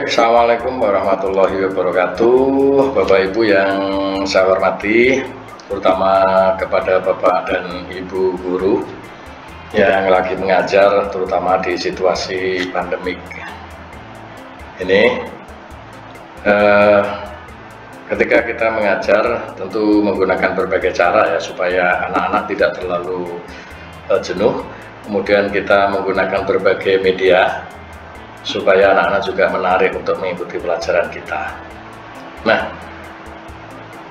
Assalamualaikum warahmatullahi wabarakatuh. Bapak Ibu yang saya hormati, terutama kepada Bapak dan Ibu guru yang lagi mengajar, terutama di situasi pandemik ini. Ketika kita mengajar tentu menggunakan berbagai cara ya, supaya anak-anak tidak terlalu jenuh. Kemudian kita menggunakan berbagai media supaya anak-anak juga menarik untuk mengikuti pelajaran kita. Nah,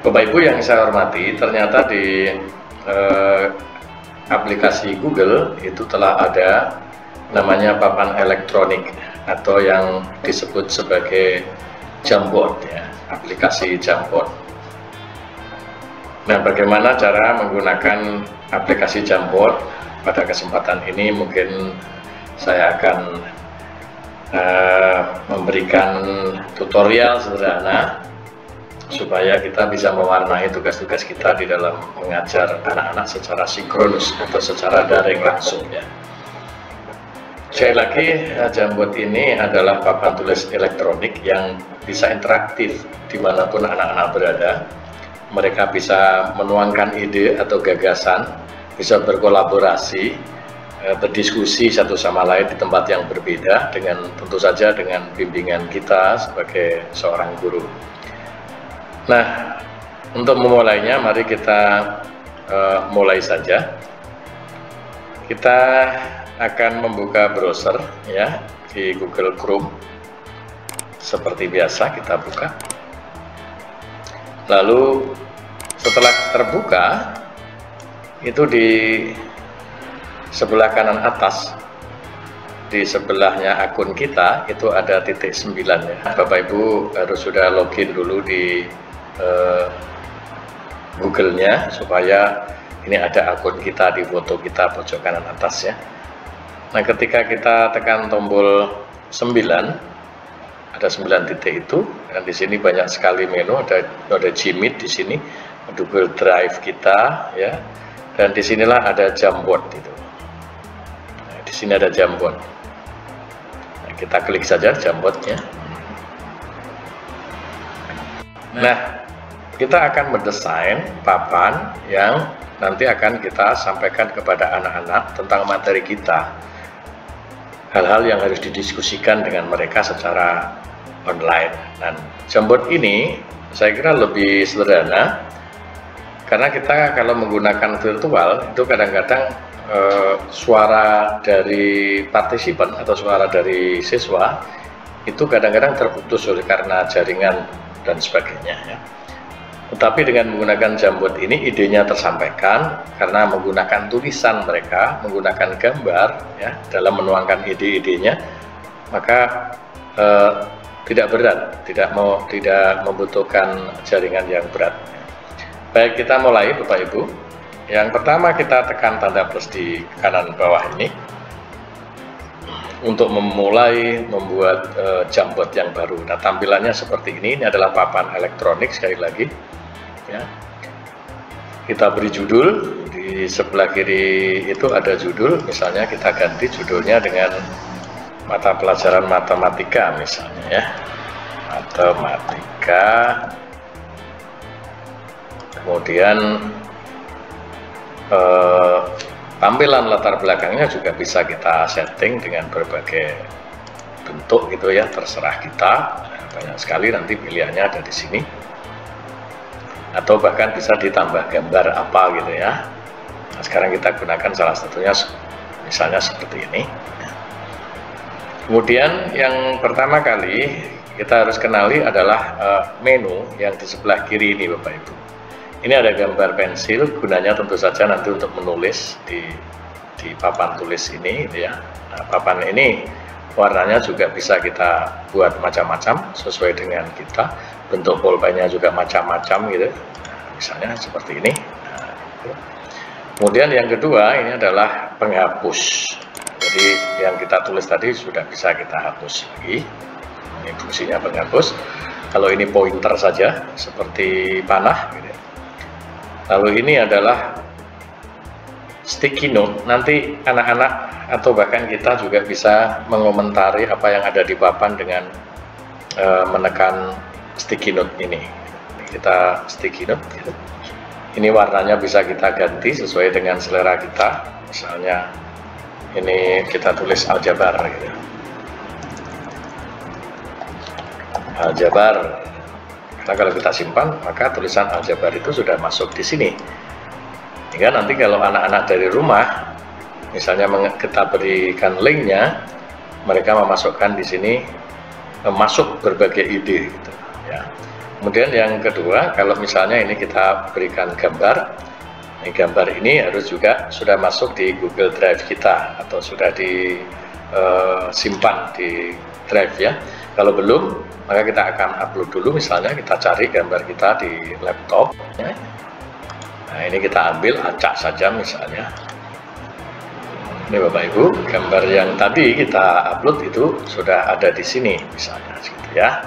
Bapak Ibu yang saya hormati, ternyata di aplikasi Google itu telah ada namanya papan elektronik atau yang disebut sebagai Jamboard ya, aplikasi Jamboard. Nah, bagaimana cara menggunakan aplikasi Jamboard? Pada kesempatan ini mungkin saya akan memberikan tutorial sederhana supaya kita bisa mewarnai tugas-tugas kita di dalam mengajar anak-anak secara sinkronus atau secara daring langsung ya. Sekali lagi, Jamboard ini adalah papan tulis elektronik yang bisa interaktif dimanapun anak-anak berada. Mereka bisa menuangkan ide atau gagasan, bisa berkolaborasi, berdiskusi satu sama lain di tempat yang berbeda, dengan tentu saja dengan bimbingan kita sebagai seorang guru. Nah, untuk memulainya mari kita mulai saja. Kita akan membuka browser ya di Google Chrome. Seperti biasa kita buka. Lalu setelah terbuka, itu di sebelah kanan atas, di sebelahnya akun kita itu ada titik 9 ya. Bapak Ibu harus sudah login dulu di Google-nya supaya ini ada akun kita di foto kita pojok kanan atas ya. Nah, ketika kita tekan tombol 9, ada 9 titik itu, dan di sini banyak sekali menu, ada Gmeet di sini, Google Drive kita ya. Dan disinilah ada Jamboard itu. Nah, di sini ada Jamboard. Nah, kita klik saja Jamboardnya. Nah, kita akan mendesain papan yang nanti akan kita sampaikan kepada anak-anak tentang materi kita. Hal-hal yang harus didiskusikan dengan mereka secara online. Dan Jamboard ini saya kira lebih sederhana. Karena kita kalau menggunakan virtual itu kadang-kadang suara dari partisipan atau suara dari siswa itu kadang-kadang terputus oleh karena jaringan dan sebagainya ya. Tetapi dengan menggunakan Jamboard ini idenya tersampaikan karena menggunakan tulisan mereka, menggunakan gambar ya dalam menuangkan ide-idenya, maka tidak berat, tidak membutuhkan jaringan yang berat. Baik, kita mulai Bapak Ibu. Yang pertama kita tekan tanda plus di kanan bawah ini untuk memulai membuat Jamboard yang baru. Nah, tampilannya seperti ini adalah papan elektronik sekali lagi ya. Kita beri judul, di sebelah kiri itu ada judul, misalnya kita ganti judulnya dengan mata pelajaran matematika misalnya ya. Matematika. Kemudian tampilan latar belakangnya juga bisa kita setting dengan berbagai bentuk gitu ya, terserah kita. Banyak sekali nanti pilihannya ada di sini. Atau bahkan bisa ditambah gambar apa gitu ya. Nah, sekarang kita gunakan salah satunya misalnya seperti ini. Kemudian yang pertama kali kita harus kenali adalah menu yang di sebelah kiri ini Bapak Ibu. Ini ada gambar pensil, gunanya tentu saja nanti untuk menulis di papan tulis ini gitu ya. Nah, papan ini warnanya juga bisa kita buat macam-macam sesuai dengan kita. Bentuk pulpennya juga macam-macam gitu. Nah, misalnya seperti ini. Nah, gitu. Kemudian yang kedua ini adalah penghapus. Jadi yang kita tulis tadi sudah bisa kita hapus lagi. Ini fungsinya penghapus. Kalau ini pointer saja seperti panah gitu. Lalu ini adalah sticky note, nanti anak-anak atau bahkan kita juga bisa mengomentari apa yang ada di papan dengan menekan sticky note ini. Kita sticky note gitu. Ini warnanya bisa kita ganti sesuai dengan selera kita. Misalnya ini kita tulis aljabar gitu. Aljabar. Karena kalau kita simpan, maka tulisan aljabar itu sudah masuk di sini. Hingga nanti kalau anak-anak dari rumah, misalnya kita berikan linknya, mereka memasukkan di sini, masuk berbagai ide gitu, ya. Kemudian yang kedua, kalau misalnya ini kita berikan gambar, gambar ini harus juga sudah masuk di Google Drive kita atau sudah disimpan di Drive ya. Kalau belum, maka kita akan upload dulu. Misalnya kita cari gambar kita di laptop ya. Nah ini kita ambil, acak saja misalnya. Ini Bapak Ibu, gambar yang tadi kita upload itu sudah ada di sini misalnya gitu ya.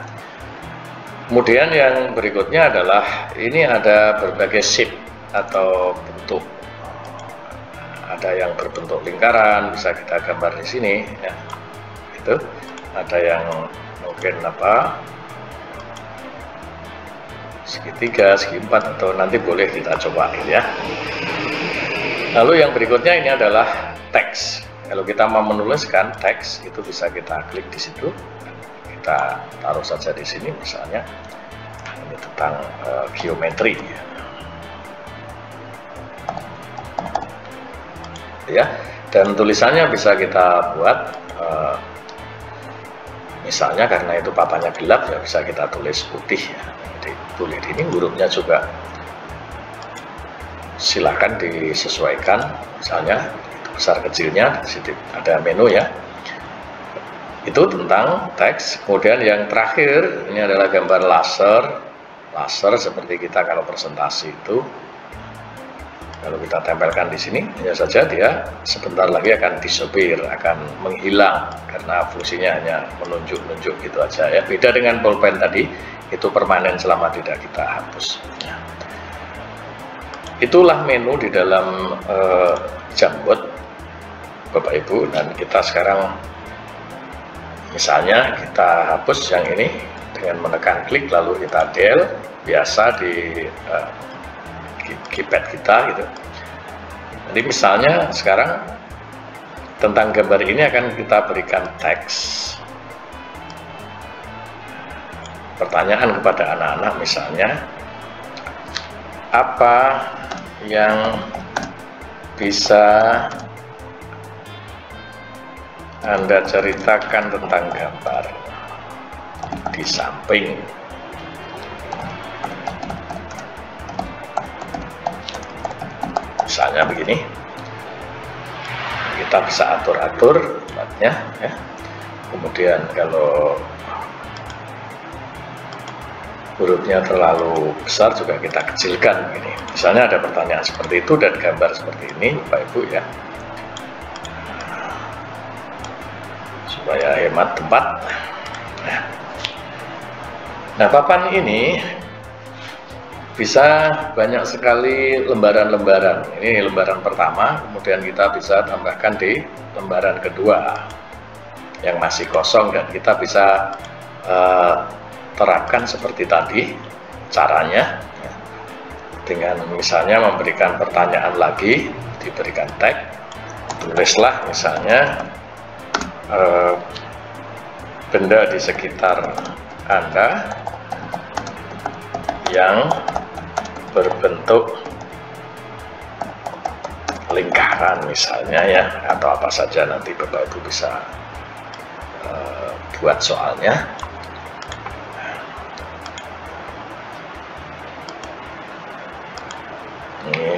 Kemudian yang berikutnya adalah ini ada berbagai shape atau bentuk. Ada yang berbentuk lingkaran, bisa kita gambar di sini ya. Itu ada yang mungkin segitiga, segi empat, atau nanti boleh kita cobain ya. Lalu yang berikutnya ini adalah teks. Kalau kita mau menuliskan teks itu bisa kita klik di situ. Kita taruh saja di sini misalnya ini tentang geometri ya, dan tulisannya bisa kita buat misalnya karena itu papannya gelap ya bisa kita tulis putih ya. Jadi tulis ini hurufnya juga silakan disesuaikan, misalnya besar kecilnya di situ ada menu ya. Itu tentang teks. Kemudian yang terakhir ini adalah gambar laser. Laser seperti kita kalau presentasi itu, kalau kita tempelkan di sini, hanya saja dia sebentar lagi akan disappear, akan menghilang karena fungsinya hanya menunjuk-nunjuk gitu aja ya. Beda dengan pulpen tadi, itu permanen selama tidak kita hapus. Ya. Itulah menu di dalam Jamboard Bapak Ibu, dan kita sekarang misalnya kita hapus yang ini dengan menekan klik lalu kita del biasa di keypad kita gitu. Jadi misalnya sekarang tentang gambar ini akan kita berikan teks. Pertanyaan kepada anak-anak misalnya, apa yang bisa Anda ceritakan tentang gambar di samping? Misalnya begini, kita bisa atur-atur tempatnya ya. Kemudian kalau hurufnya terlalu besar juga kita kecilkan begini. Misalnya ada pertanyaan seperti itu dan gambar seperti ini Bapak Ibu ya, supaya hemat tempat. Nah papan ini bisa banyak sekali lembaran-lembaran. Ini lembaran pertama, kemudian kita bisa tambahkan di lembaran kedua yang masih kosong, dan kita bisa terapkan seperti tadi caranya dengan misalnya memberikan pertanyaan lagi, diberikan tag, tulislah misalnya benda di sekitar Anda yang berbentuk lingkaran misalnya ya, atau apa saja, nanti Bapak Ibu bisa buat soalnya. Ini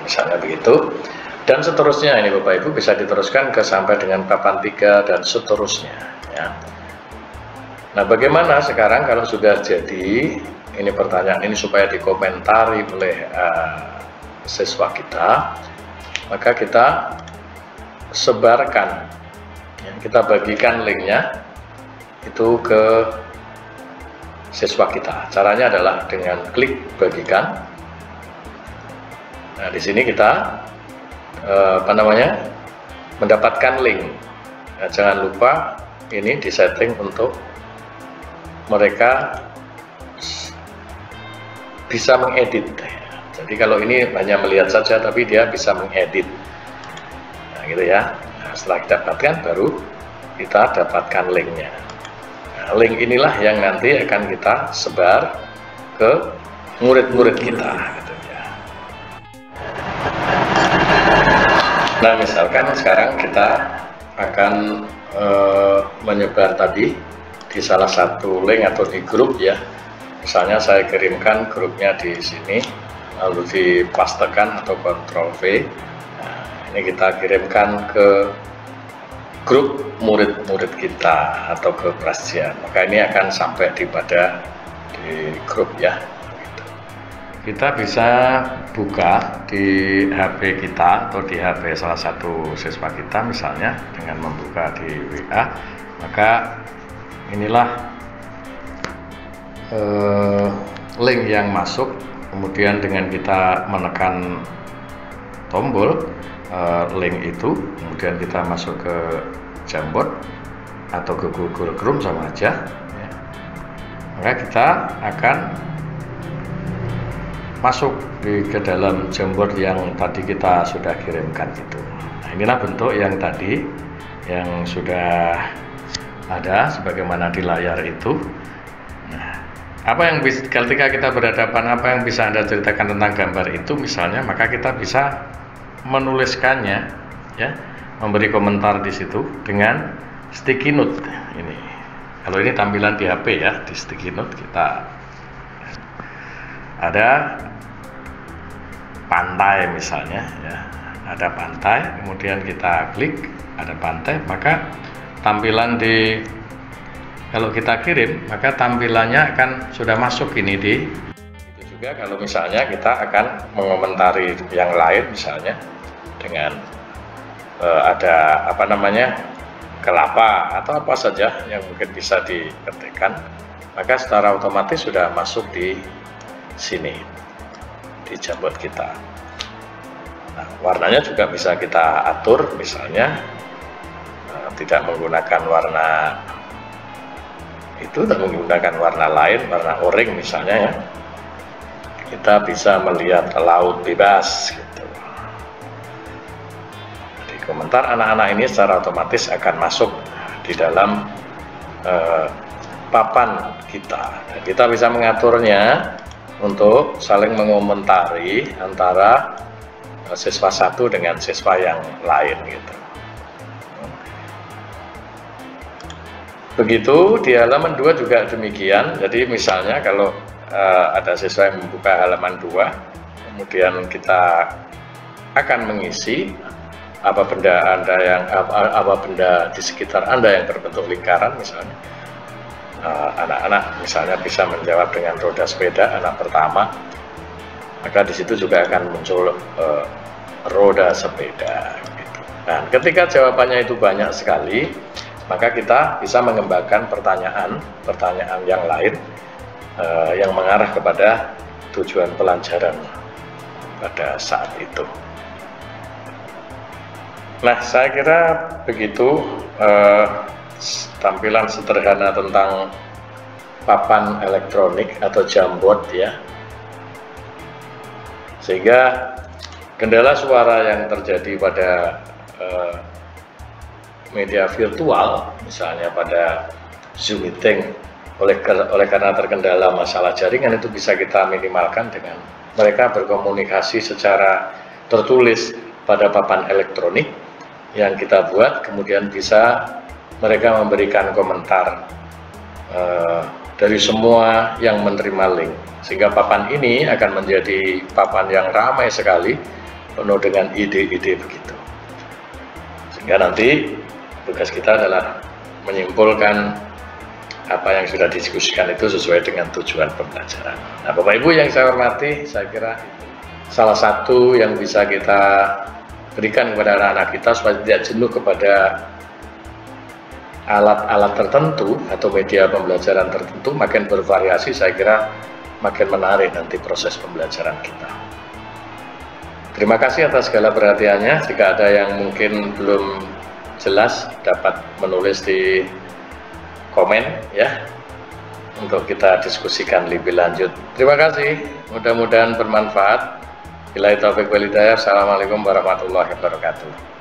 misalnya begitu, dan seterusnya. Ini Bapak Ibu bisa diteruskan ke sampai dengan papan 3 dan seterusnya ya. Nah bagaimana sekarang kalau sudah jadi ini pertanyaan ini supaya dikomentari oleh siswa kita, maka kita sebarkan ya, kita bagikan linknya itu ke siswa kita. Caranya adalah dengan klik bagikan. Nah di sini kita mendapatkan link. Nah, jangan lupa ini disetting untuk mereka bisa mengedit. Jadi kalau ini hanya melihat saja, tapi dia bisa mengedit. Nah, gitu ya. Nah, setelah kita dapatkan, baru kita dapatkan linknya. Nah, link inilah yang nanti akan kita sebar ke murid-murid kita. Gitu ya. Nah, misalkan sekarang kita akan menyebar tadi di salah satu link atau di grup ya. Misalnya saya kirimkan grupnya di sini, lalu dipastekan atau Ctrl V. Nah, ini kita kirimkan ke grup murid-murid kita atau ke Prasjian. Maka ini akan sampai di grup ya. Kita bisa buka di HP kita atau di HP salah satu siswa kita misalnya dengan membuka di WA. Maka inilah link yang masuk, kemudian dengan kita menekan tombol link itu, kemudian kita masuk ke Jamboard atau ke Google Chrome sama aja ya. Maka kita akan masuk ke dalam Jamboard yang tadi kita sudah kirimkan itu. Nah, inilah bentuk yang tadi yang sudah ada sebagaimana di layar itu. Nah, apa yang ketika kita berhadapan, apa yang bisa Anda ceritakan tentang gambar itu misalnya, maka kita bisa menuliskannya ya, memberi komentar di situ dengan sticky note ini. Kalau ini tampilan di HP ya, di sticky note kita ada pantai misalnya ya, ada pantai, kemudian kita klik ada pantai, maka tampilan kalau kita kirim, maka tampilannya akan sudah masuk ini di itu juga. Kalau misalnya kita akan mengomentari yang lain misalnya dengan ada apa namanya kelapa atau apa saja yang mungkin bisa diketikkan, maka secara otomatis sudah masuk di sini di Jamboard kita. Nah, warnanya juga bisa kita atur misalnya tidak menggunakan warna itu, dan menggunakan warna lain, warna oranye misalnya ya. Kita bisa melihat laut bebas gitu. Di komentar anak-anak ini secara otomatis akan masuk di dalam papan kita. Dan kita bisa mengaturnya untuk saling mengomentari antara siswa satu dengan siswa yang lain gitu. Begitu di halaman 2 juga demikian. Jadi misalnya kalau ada siswa yang membuka halaman 2, kemudian kita akan mengisi apa benda apa benda di sekitar Anda yang berbentuk lingkaran misalnya. Anak-anak misalnya bisa menjawab dengan roda sepeda anak pertama, maka di situ juga akan muncul roda sepeda gitu. Nah, ketika jawabannya itu banyak sekali, maka kita bisa mengembangkan pertanyaan yang lain yang mengarah kepada tujuan pelajaran pada saat itu. Nah, saya kira begitu tampilan sederhana tentang papan elektronik atau Jamboard ya. Sehingga kendala suara yang terjadi pada media virtual, misalnya pada Zoom meeting, oleh karena terkendala masalah jaringan, itu bisa kita minimalkan dengan mereka berkomunikasi secara tertulis pada papan elektronik yang kita buat, kemudian bisa mereka memberikan komentar dari semua yang menerima link, sehingga papan ini akan menjadi papan yang ramai sekali, penuh dengan ide-ide begitu. Sehingga nanti tugas kita adalah menyimpulkan apa yang sudah didiskusikan itu sesuai dengan tujuan pembelajaran. Nah, Bapak Ibu yang saya hormati, saya kira salah satu yang bisa kita berikan kepada anak-anak kita supaya tidak jenuh kepada alat-alat tertentu atau media pembelajaran tertentu, makin bervariasi, saya kira makin menarik nanti proses pembelajaran kita. Terima kasih atas segala perhatiannya. Jika ada yang mungkin belum jelas, dapat menulis di komen ya. untuk kita diskusikan lebih lanjut. Terima kasih, mudah-mudahan bermanfaat. Billahi taufiq wal hidayah. Assalamualaikum warahmatullahi wabarakatuh.